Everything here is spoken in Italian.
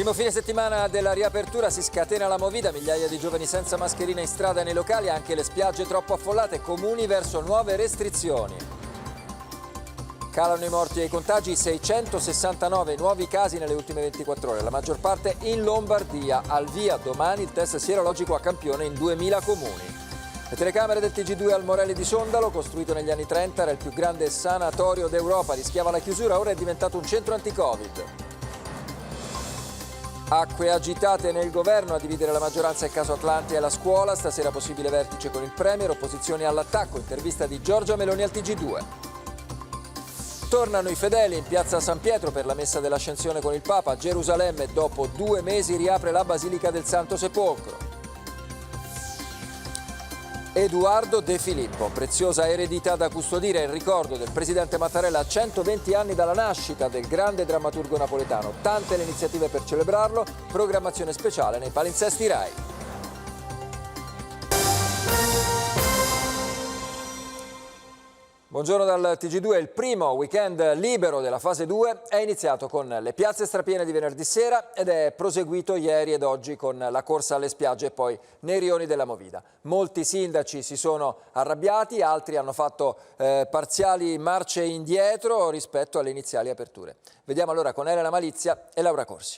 Primo fine settimana della riapertura, si scatena la movida, migliaia di giovani senza mascherina in strada e nei locali, anche le spiagge troppo affollate, comuni verso nuove restrizioni. Calano i morti e i contagi, 669 nuovi casi nelle ultime 24 ore, la maggior parte in Lombardia. Al via domani il test sierologico a campione in 2000 comuni. Le telecamere del TG2 al Morelli di Sondalo, costruito negli anni 30, era il più grande sanatorio d'Europa, rischiava la chiusura, ora è diventato un centro anti-Covid. Acque agitate nel governo, a dividere la maggioranza il caso Atlanti e la scuola, stasera possibile vertice con il Premier, opposizioni all'attacco, intervista di Giorgia Meloni al TG2. Tornano i fedeli in piazza San Pietro per la messa dell'ascensione con il Papa. A Gerusalemme dopo 2 mesi riapre la Basilica del Santo Sepolcro. Edoardo De Filippo, preziosa eredità da custodire, il ricordo del presidente Mattarella a 120 anni dalla nascita del grande drammaturgo napoletano. Tante le iniziative per celebrarlo, programmazione speciale nei palinsesti Rai. Buongiorno dal TG2, il primo weekend libero della fase 2 è iniziato con le piazze strapiene di venerdì sera ed è proseguito ieri ed oggi con la corsa alle spiagge e poi nei rioni della Movida. Molti sindaci si sono arrabbiati, altri hanno fatto parziali marce indietro rispetto alle iniziali aperture. Vediamo allora con Elena Malizia e Laura Corsi.